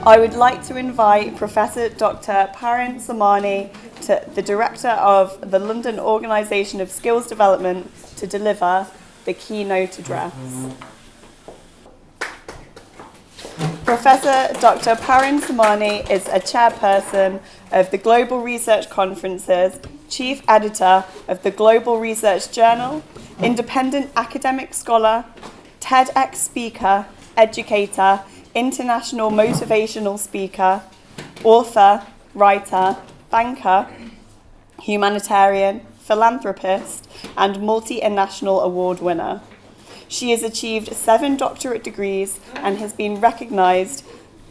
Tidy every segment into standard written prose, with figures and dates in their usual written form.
I would like to invite Professor Dr. Parin Somani, the Director of the London Organisation of Skills Development, to deliver the keynote address. Professor Dr. Parin Somani is a chairperson of the Global Research Conferences, Chief Editor of the Global Research Journal, independent academic scholar, TEDx speaker, educator, international motivational speaker, author, writer, banker, humanitarian, philanthropist, and multi-national award winner. She has achieved 7 doctorate degrees and has been recognised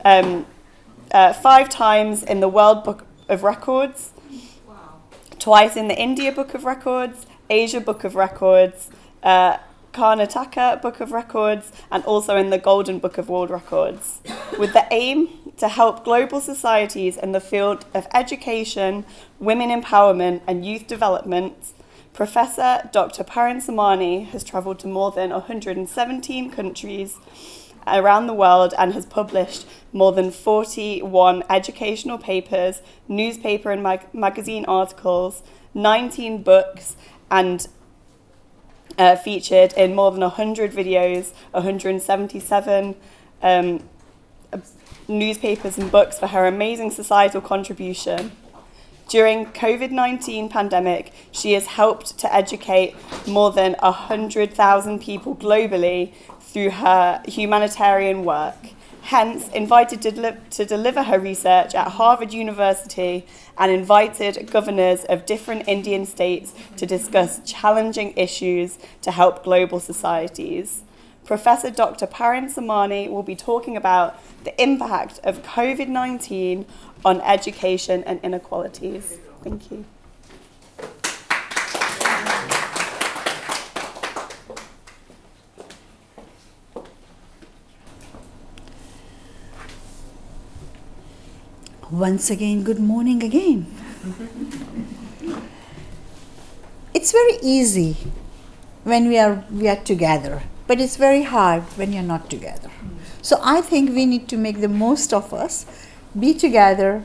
5 times in the World Book of Records, twice in the India Book of Records, Asia Book of Records, Karnataka Book of Records, and also in the Golden Book of World Records, with the aim to help global societies in the field of education, women empowerment, and youth development. Professor Dr. Parin Somani has travelled to more than 117 countries around the world and has published more than 41 educational papers, newspaper and magazine articles, 19 books, and featured in more than 100 videos, 177 newspapers and books for her amazing societal contribution. During COVID-19 pandemic, she has helped to educate more than 100,000 people globally through her humanitarian work. Hence, invited to deliver her research at Harvard University and invited governors of different Indian states to discuss challenging issues to help global societies. Professor Dr. Parin Somani will be talking about the impact of COVID-19 on education and inequalities. Thank you. Once again, good morning again. It's very easy when we are together, but it's very hard when you're not together. So I think we need to make the most of us, be together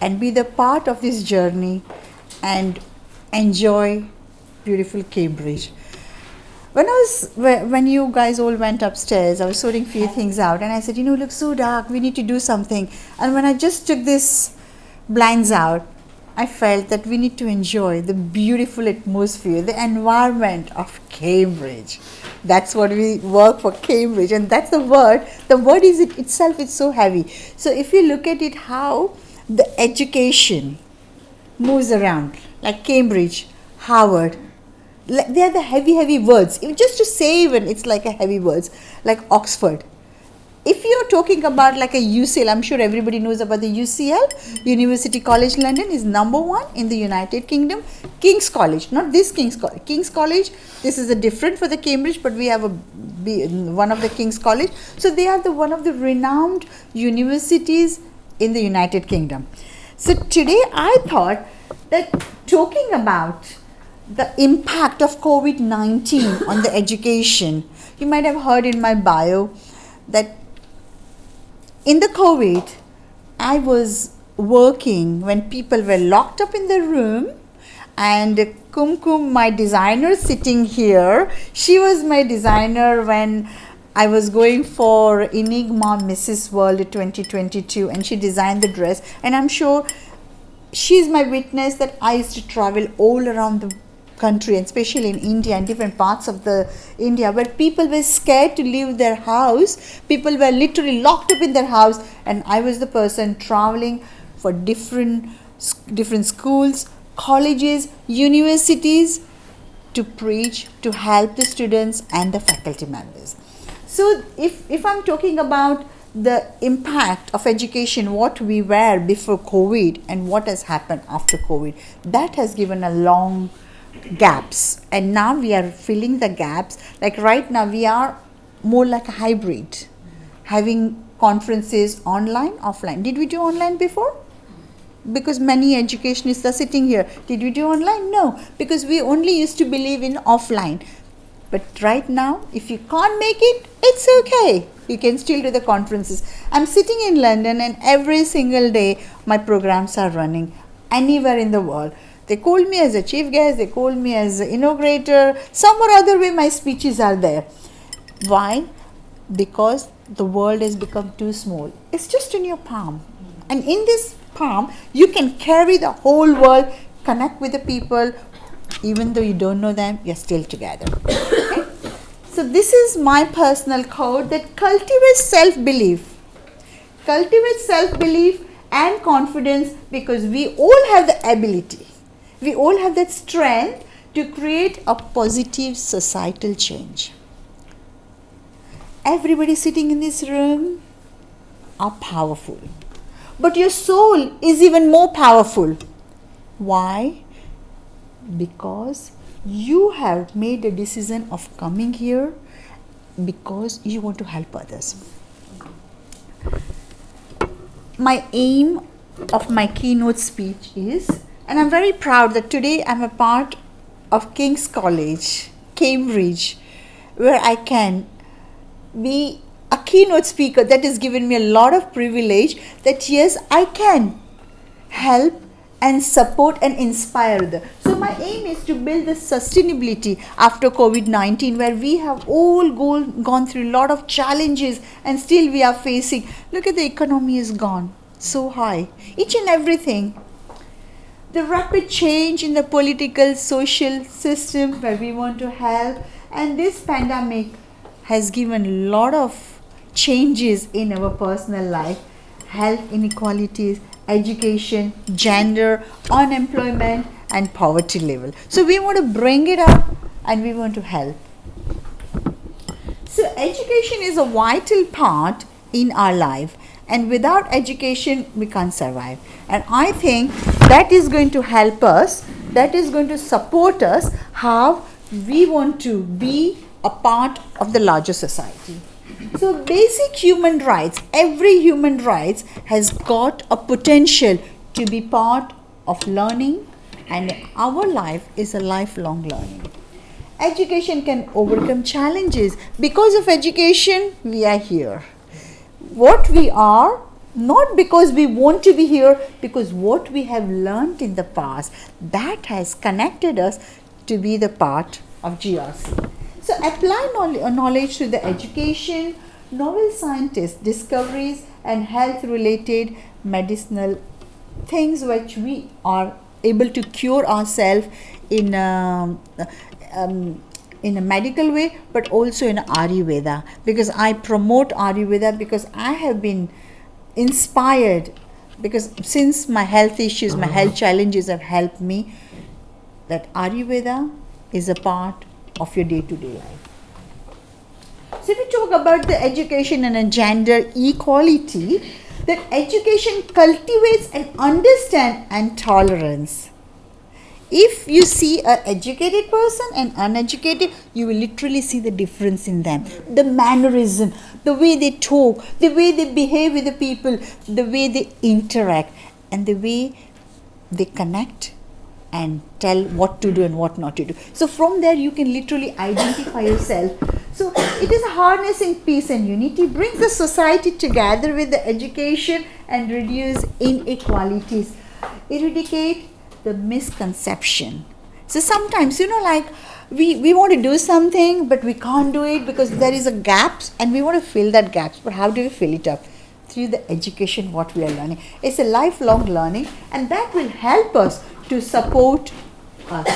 and be the part of this journey and enjoy beautiful Cambridge. When you guys all went upstairs, I was sorting a few things out and I said, it looks so dark, we need to do something. And when I just took this blinds out, I felt that we need to enjoy the beautiful atmosphere, the environment of Cambridge. That's what we work for, Cambridge, and that's the word. The word is itself is so heavy. So if you look at it, how the education moves around, like Cambridge, Harvard, they are the heavy words. Just to say even, it's like a heavy words, like Oxford. If you're talking about like a UCL, I'm sure everybody knows about the UCL, University College London is #1 in the United Kingdom. King's College, not this King's College. King's College, this is a different for the Cambridge, but we have one of the King's College. So they are one of the renowned universities in the United Kingdom. So today I thought that talking about the impact of COVID-19 on the education, you might have heard in my bio that in the COVID, I was working when people were locked up in the room, and Kumkum, my designer sitting here, she was my designer when I was going for Enigma Mrs. World 2022, and she designed the dress, and I'm sure she's my witness that I used to travel all around the country, and especially in India and different parts of the India where people were scared to leave their house. People were literally locked up in their house, and I was the person traveling for different schools, colleges, universities to preach, to help the students and the faculty members. So if I'm talking about the impact of education, what we were before COVID and what has happened after COVID, that has given a long gaps, and now we are filling the gaps. Like right now we are more like a hybrid, having conferences online, offline. Did we do online before? Because many educationists are sitting here. Did we do online? No, because we only used to believe in offline. But right now, if you can't make it, it's okay. You can still do the conferences. I'm sitting in London and every single day my programs are running anywhere in the world. They call me as a chief guest, they call me as an inaugurator, some or other way my speeches are there. Why? Because the world has become too small. It's just in your palm. And in this palm, you can carry the whole world, connect with the people, even though you don't know them, you're still together. Okay? So this is my personal code that cultivates self-belief. Cultivates self-belief and confidence, because we all have the ability. We all have that strength to create a positive societal change. Everybody sitting in this room are powerful. But your soul is even more powerful. Why? Because you have made a decision of coming here because you want to help others. My aim of my keynote speech is, and I'm very proud that today I'm a part of King's College, Cambridge, where I can be a keynote speaker. That has given me a lot of privilege, that yes, I can help and support and inspire them. So my aim is to build the sustainability after COVID-19, where we have all gone through a lot of challenges and still we are facing. Look at the economy is gone so high, each and everything. The rapid change in the political, social system where we want to help, and this pandemic has given a lot of changes in our personal life, health inequalities, education, gender, unemployment and poverty level. So we want to bring it up and we want to help. So education is a vital part in our life, and without education we can't survive. And I think that is going to help us, that is going to support us how we want to be a part of the larger society. So basic human rights, every human rights has got a potential to be part of learning, and our life is a lifelong learning. Education can overcome challenges. Because of education, we are here. What we are, not because we want to be here, because what we have learned in the past, that has connected us to be the part of GRC. So apply knowledge to the education, novel scientists, discoveries and health related medicinal things which we are able to cure ourselves in a medical way, but also in Ayurveda, because I promote Ayurveda because I have been inspired, because since my health issues, my health challenges have helped me, that Ayurveda is a part of your day-to-day life. So if we talk about the education and a gender equality, that education cultivates an understanding and tolerance. If you see an educated person and uneducated, you will literally see the difference in them. The mannerism, the way they talk, the way they behave with the people, the way they interact, and the way they connect and tell what to do and what not to do. So from there you can literally identify yourself. So it is harnessing peace and unity, brings the society together with the education and reduce inequalities, eradicate the misconception. So sometimes, like we want to do something but we can't do it because there is a gap and we want to fill that gap. But how do we fill it up? Through the education what we are learning. It's a lifelong learning, and that will help us to support us.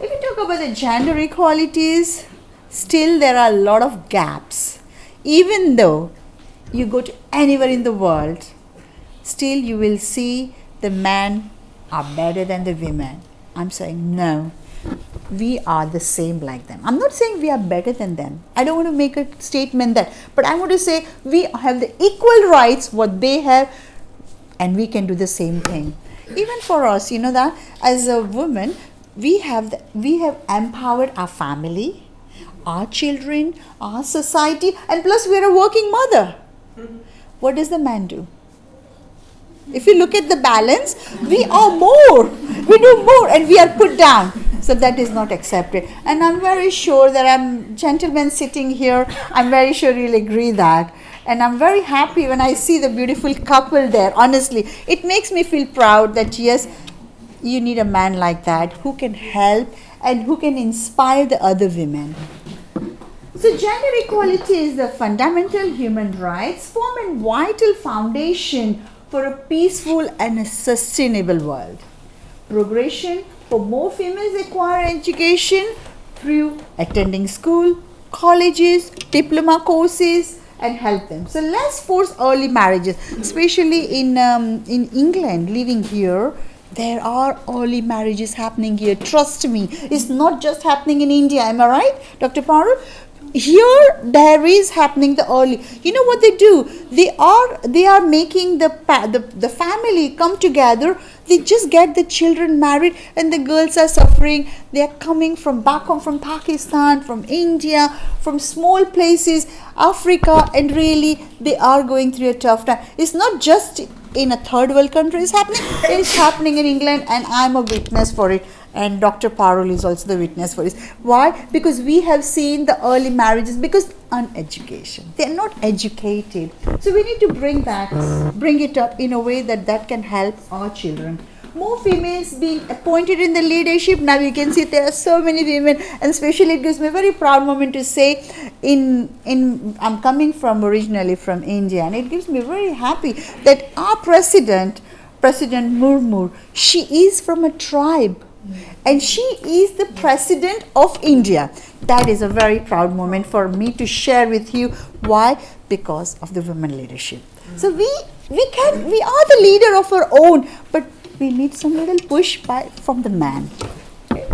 If we talk about the gender equalities, still there are a lot of gaps. Even though you go to anywhere in the world, still you will see the men are better than the women. I'm saying no, we are the same like them. I'm not saying we are better than them. I don't want to make a statement that, but I want to say we have the equal rights what they have, and we can do the same thing. Even for us, that as a woman, we have empowered our family, our children, our society, and plus we are a working mother. What does the man do? If you look at the balance, we are more. We do more and we are put down. So that is not accepted. And I'm very sure that gentlemen sitting here, I'm very sure you'll agree that. And I'm very happy when I see the beautiful couple there. Honestly, it makes me feel proud that yes, you need a man like that who can help and who can inspire the other women. So gender equality is the fundamental human rights, form a vital foundation for a peaceful and a sustainable world. Progression for more females acquire education through attending school, colleges, diploma courses, and help them. So let's force early marriages, especially in England, living here. There are early marriages happening here. Trust me, it's not just happening in India. Am I right, Dr. Parul? Here there is happening the early. You know what they do? They are making the family come together. They just get the children married, and the girls are suffering. They are coming from back home, from Pakistan, from India, from small places, Africa, and really they are going through a tough time. It's not just in a third world country it's happening. It's happening in England, and I'm a witness for it. And Dr. Parul is also the witness for this. Why? Because we have seen the early marriages because uneducation. They are not educated. So we need to bring it up in a way that can help our children. More females being appointed in the leadership. Now you can see there are so many women, and especially it gives me a very proud moment to say I'm coming from originally from India, and it gives me very happy that our President Murmu, she is from a tribe. And she is the President of India. That is a very proud moment for me to share with you. Why? Because of the women leadership. So we are the leader of our own, but we need some little push from the man. Okay.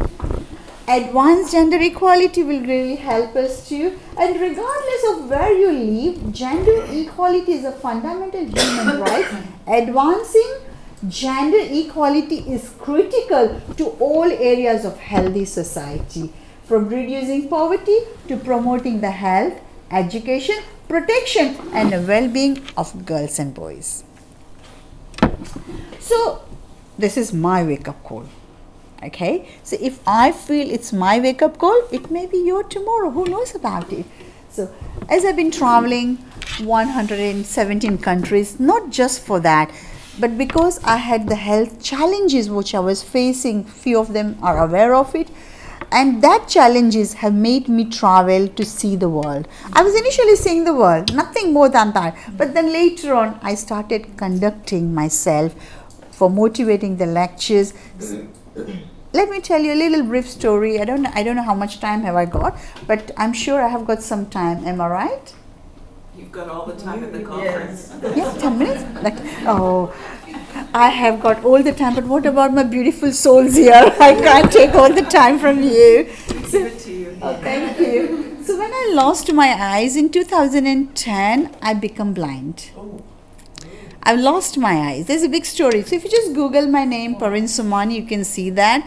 Advanced gender equality will really help us too. And regardless of where you live, gender equality is a fundamental human right. Advancing gender equality is critical to all areas of healthy society, from reducing poverty to promoting the health, education, protection, and the well-being of girls and boys. So this is my wake-up call. Okay, so if I feel it's my wake-up call, it may be your tomorrow. Who knows about it? So as I've been traveling 117 countries, not just for that, but because I had the health challenges which I was facing, few of them are aware of it, and that challenges have made me travel to see the world. I was initially seeing the world, nothing more than that, but then later on I started conducting myself for motivating the lectures. Let me tell you a little brief story. I don't know how much time have I got, but I'm sure I have got some time. Am I right? You've got all the time at the conference. Yeah, 10 minutes? I have got all the time, but what about my beautiful souls here? I can't take all the time from you. Give it to you. Oh, thank you. So when I lost my eyes in 2010, I became blind. I lost my eyes. There's a big story. So if you just Google my name, Parin Somani, you can see that.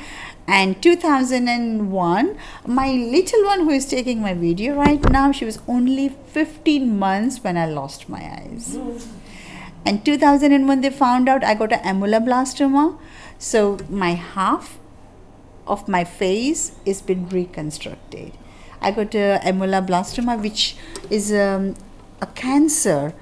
And 2001, my little one who is taking my video right now, she was only 15 months when I lost my eyes. And 2001, they found out I got an ampuloblastoma. So my half of my face is been reconstructed. I got an ampuloblastoma, which is a cancer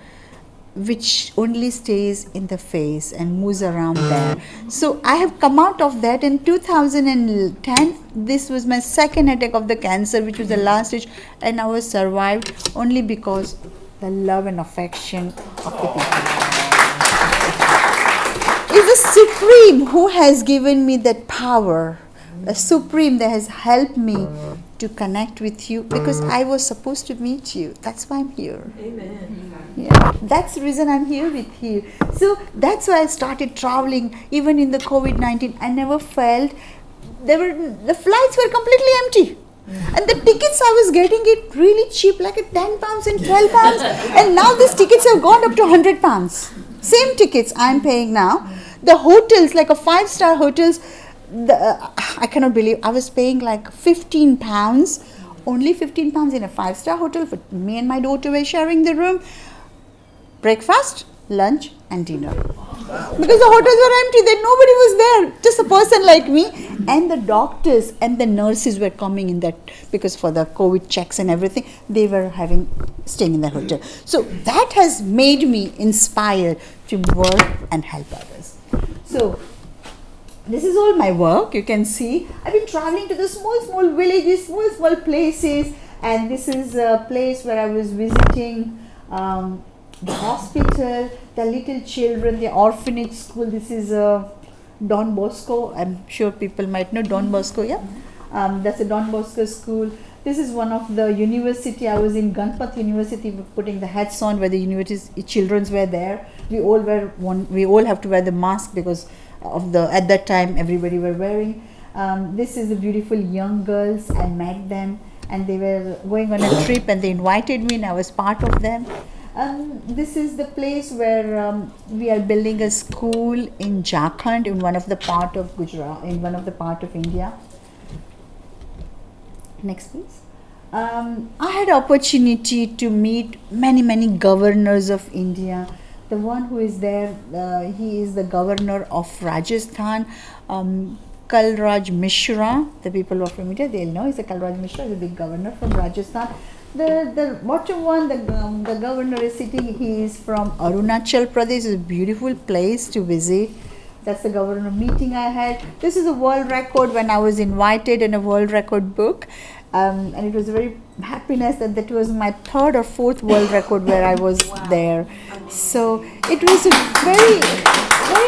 which only stays in the face and moves around there. So I have come out of that in 2010. This was my second attack of the cancer, which was the last stage, and I was survived only because the love and affection of the people. It's the Supreme who has given me that power, the Supreme that has helped me to connect with you, because I was supposed to meet you. That's why I'm here. Amen. Yeah, that's the reason I'm here with you. So that's why I started traveling. Even in the COVID-19, I never felt the flights were completely empty. And the tickets I was getting it really cheap, like at 10 pounds and 12 pounds. And now these tickets have gone up to 100 pounds. Same tickets I'm paying now. The hotels, like a 5-star hotels, I cannot believe I was paying like 15 pounds, only 15 pounds in a 5-star hotel. For me and my daughter were sharing the room. Breakfast, lunch and dinner. Because the hotels were empty, then nobody was there, just a person like me And the doctors and the nurses were coming in that, because for the COVID checks and everything, they were staying in the hotel. So that has made me inspired to work and help others. So this is all my work. You can see I've been traveling to the small villages, small places, and this is a place where I was visiting the hospital, the little children, the orphanage school. This is Don Bosco. I'm sure people might know Don Bosco, yeah? That's a Don Bosco school. This is one of the university. I was in Ganpat University putting the hats on where the university children were there. We all have to wear the mask because of at that time everybody were wearing. This is the beautiful young girls. I met them and they were going on a trip and they invited me and I was part of them. This is the place where we are building a school in Jharkhand, in one of the part of Gujarat, in one of the part of India. Next, please. I had opportunity to meet many governors of India. The one who is there, he is the governor of Rajasthan, Kalraj Mishra. The people of India, they'll know he's a Kalraj Mishra, he's a big governor from Rajasthan. The bottom one, the governor is sitting, he is from Arunachal Pradesh. It's a beautiful place to visit. That's the governor meeting I had. This is a world record when I was invited in a world record book. And it was a very happiness that was my third or fourth world record where I was there. So it was a very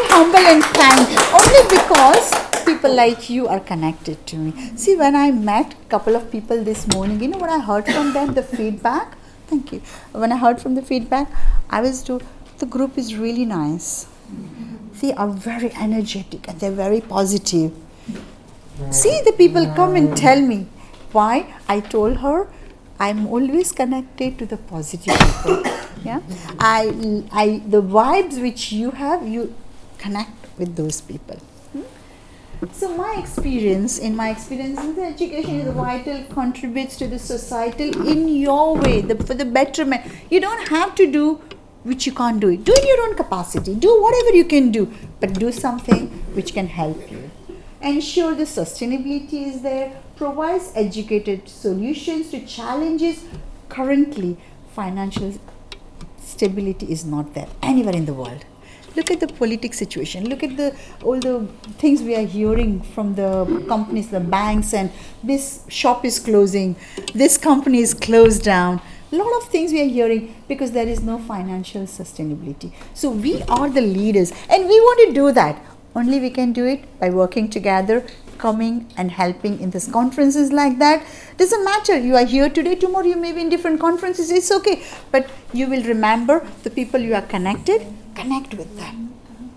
humble and kind, only because people like you are connected to me. See, when I met a couple of people this morning, you know what I heard from them, the feedback? Thank you. When I heard from the feedback, I was told the group is really nice. They are very energetic and they're very positive. See, the people come and tell me. Why? I told her I'm always connected to the positive people. Yeah, the vibes which you have, you connect with those people. So my experience in the education is vital, contributes to the societal in your way, for the betterment. You don't have to do which you can't do it. Do in your own capacity. Do whatever you can do, but do something which can help you. Ensure the sustainability is there. Provides educated solutions to challenges. Currently, financial stability is not there anywhere in the world. Look at the political situation. Look at all the things we are hearing from the companies, the banks, and this shop is closing, this company is closed down. A lot of things we are hearing because there is no financial sustainability. So we are the leaders and we want to do that. Only we can do it by working together, coming and helping in these conferences like that. Doesn't matter, you are here today, tomorrow you may be in different conferences, it's okay. But you will remember the people you are connected, connect with them.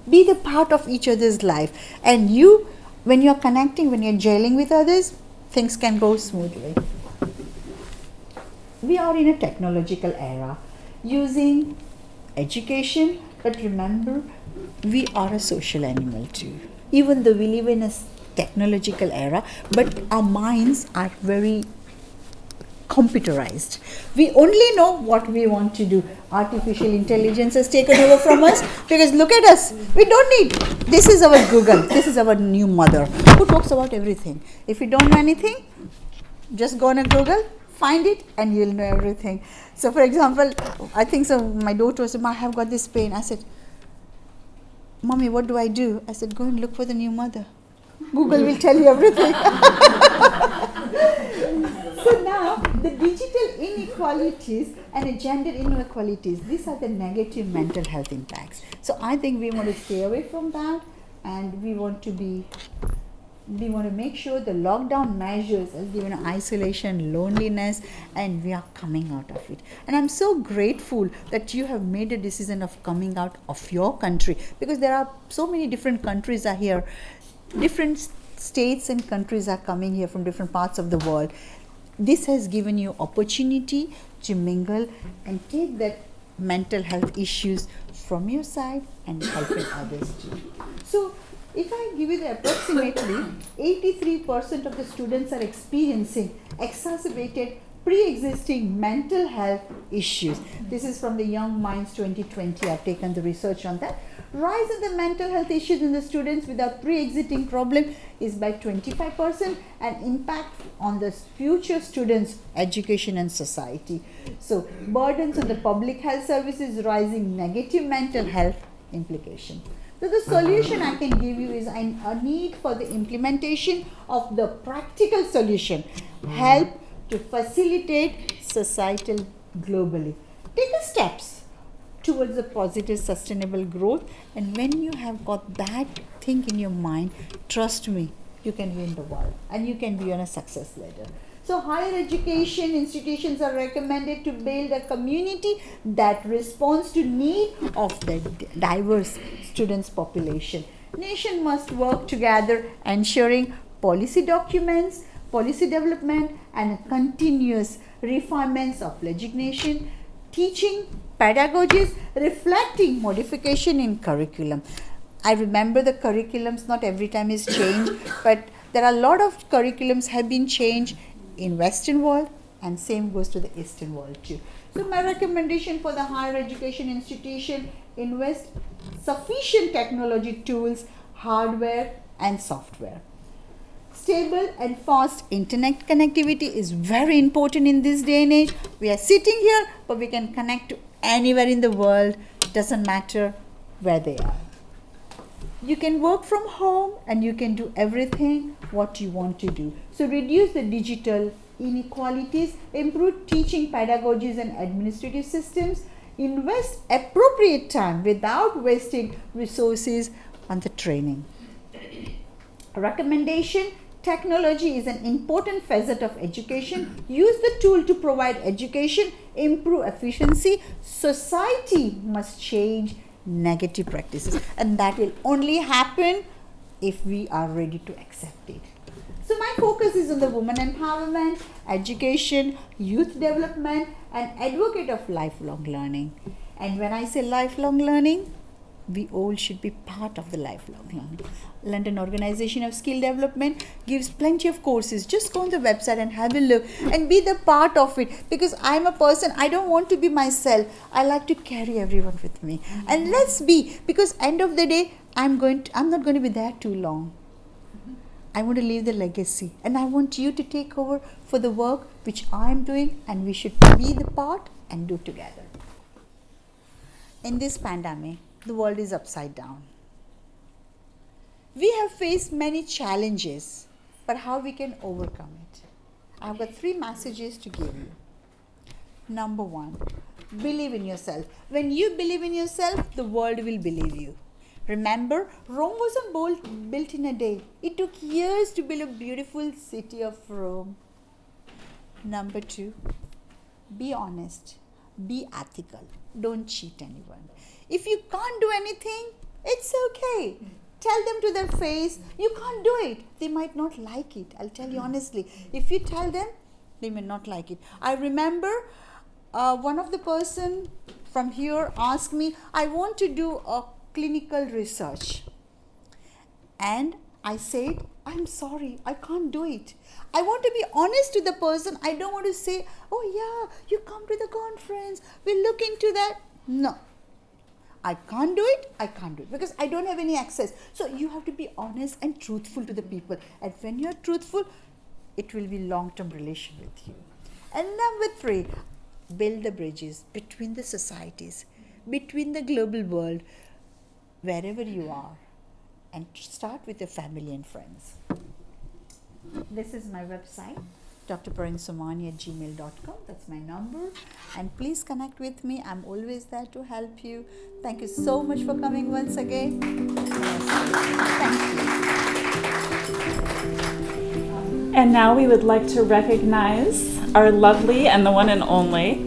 Be the part of each other's life. And you, when you are connecting, when you are gelling with others, things can go smoothly. We are in a technological era, using education, but remember, we are a social animal too. Even though we live in a technological era, but our minds are very computerized. We only know what we want to do. Artificial intelligence has taken over from us because look at us. We don't need. This is our Google. This is our new mother who talks about everything. If you don't know anything, just go on a Google, find it, and you'll know everything. So, for example, I think so. My daughter said, "I have got this pain." I said, "Mommy, what do I do?" I said, "Go and look for the new mother. Google will tell you everything." So now, the digital inequalities and gender inequalities, these are the negative mental health impacts. So I think we want to stay away from that, and we want to make sure the lockdown measures has given isolation, loneliness, and we are coming out of it. And I'm so grateful that you have made a decision of coming out of your country, because there are so many different countries are here. Different states and countries are coming here from different parts of the world. This has given you opportunity to mingle and take that mental health issues from your side and helping others too. So, if I give you the approximately 83% of the students are experiencing exacerbated pre-existing mental health issues. This is from the Young Minds 2020. I've taken the research on that. Rise in the mental health issues in the students without pre-existing problem is by 25% and impact on the future students' education and society. So burdens on the public health services rising negative mental health implication. So the solution I can give you is a need for the implementation of the practical solution, help to facilitate societal globally. Take the steps towards a positive sustainable growth, and when you have got that thing in your mind, trust me, you can win the world and you can be on a success ladder. So higher education institutions are recommended to build a community that responds to need of the diverse students population. Nation must work together ensuring policy documents, policy development and continuous refinements of legislation, teaching, pedagogies reflecting modification in curriculum. I remember the curriculums not every time is changed, but there are a lot of curriculums have been changed in Western world and same goes to the Eastern world too. So my recommendation for the higher education institution, invest sufficient technology tools, hardware and software. Stable and fast internet connectivity is very important in this day and age. We are sitting here, but we can connect to anywhere in the world, doesn't matter where they are. You can work from home and you can do everything what you want to do. So reduce the digital inequalities, improve teaching pedagogies and administrative systems, invest appropriate time without wasting resources on the training. A recommendation, technology is an important facet of education. Use the tool to provide education, improve efficiency. Society must change negative practices, and that will only happen if we are ready to accept it. So my focus is on the women empowerment, education, youth development and advocate of lifelong learning. And when I say lifelong learning, we all should be part of the lifelong learning. London Organization of Skill Development gives plenty of courses. Just go on the website and have a look and be the part of it, because I'm a person, I don't want to be myself. I like to carry everyone with me. And let's be, because end of the day, I'm not going to be there too long. I want to leave the legacy and I want you to take over for the work which I'm doing, and we should be the part and do together. In this pandemic, the world is upside down. We have faced many challenges, but how we can overcome it? I've got 3 messages to give you. Number 1, believe in yourself. When you believe in yourself, the world will believe you. Remember, Rome wasn't built in a day. It took years to build a beautiful city of Rome. Number 2, be honest, be ethical, don't cheat anyone. If you can't do anything, it's okay. Tell them to their face, you can't do it. They might not like it. I'll tell you honestly. If you tell them, they may not like it. I remember one of the person from here asked me, I want to do a clinical research. And I said, I'm sorry, I can't do it. I want to be honest to the person. I don't want to say, oh yeah, you come to the conference, we'll look into that. No. I can't do it, because I don't have any access. So you have to be honest and truthful to the people. And when you're truthful, it will be long-term relation with you. And number 3, build the bridges between the societies, between the global world, wherever you are. And start with your family and friends. This is my website, drparinsomani@gmail.com. That's my number. And please connect with me. I'm always there to help you. Thank you so much for coming once again. Thank you. And now we would like to recognize our lovely and the one and only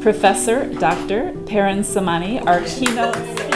Professor Dr. Parin Somani, our keynote speaker.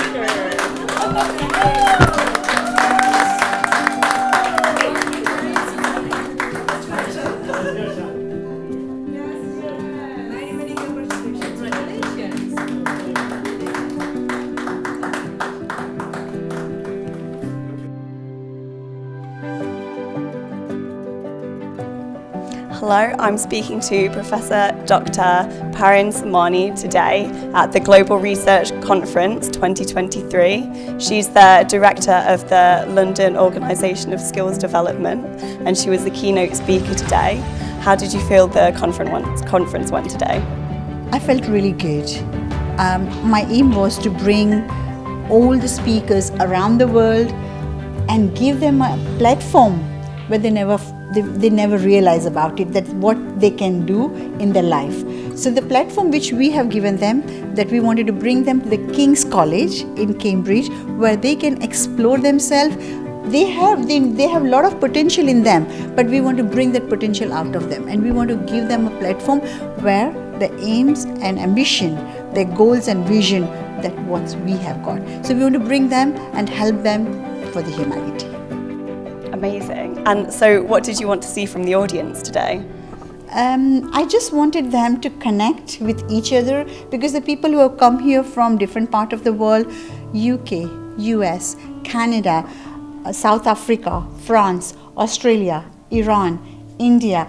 Hello, I'm speaking to Professor Dr. Parin Somani today at the Global Research Conference 2023. She's the Director of the London Organisation of Skills Development, and she was the keynote speaker today. How did you feel the conference went today? I felt really good. My aim was to bring all the speakers around the world and give them a platform where they never realize about it, that what they can do in their life. So the platform which we have given them, that we wanted to bring them to the King's College in Cambridge, where they can explore themselves. They have a lot of potential in them, but we want to bring that potential out of them, and we want to give them a platform where the aims and ambition, their goals and vision, that what we have got. So we want to bring them and help them for the humanity. Amazing. And so what did you want to see from the audience today? I just wanted them to connect with each other, because the people who have come here from different parts of the world, UK, US, Canada, South Africa, France, Australia, Iran, India,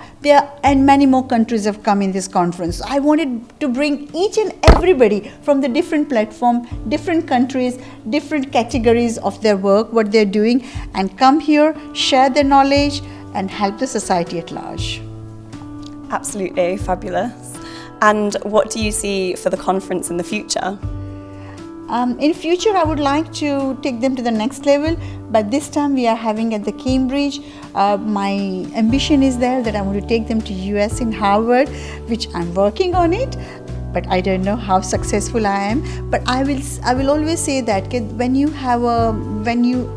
and many more countries have come in this conference. I wanted to bring each and everybody from the different platform, different countries, different categories of their work, what they're doing, and come here, share their knowledge, and help the society at large. Absolutely fabulous. And what do you see for the conference in the future? In future, I would like to take them to the next level, but this time we are having at the Cambridge. My ambition is there that I want to take them to US in Harvard, which I'm working on it, but I don't know how successful I am. But I will always say that when you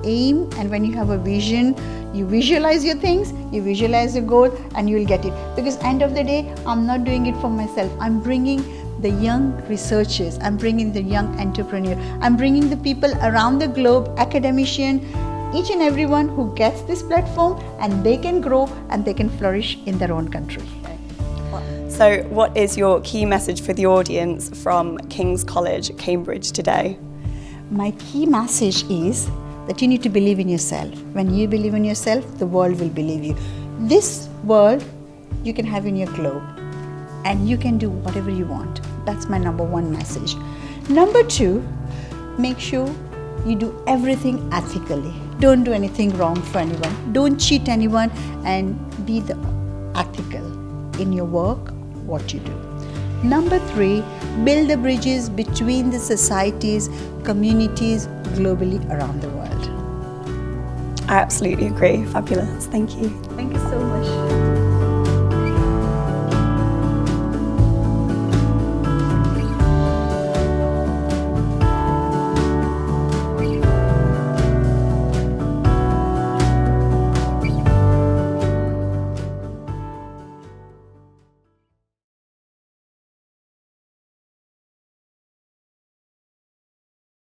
aim and when you have a vision, you visualize your things, you visualize your goal, and you will get it. Because end of the day, I'm not doing it for myself. I'm bringing the young researchers, I'm bringing the young entrepreneur, I'm bringing the people around the globe, academician, each and everyone who gets this platform, and they can grow and they can flourish in their own country. So what is your key message for the audience from King's College, Cambridge today? My key message is that you need to believe in yourself. When you believe in yourself, the world will believe you. This world you can have in your globe, and you can do whatever you want. That's my number one message. Number two, make sure you do everything ethically. Don't do anything wrong for anyone. Don't cheat anyone, and be the ethical in your work, what you do. Number three, build the bridges between the societies, communities globally around the world. I absolutely agree. Fabulous. Thank you.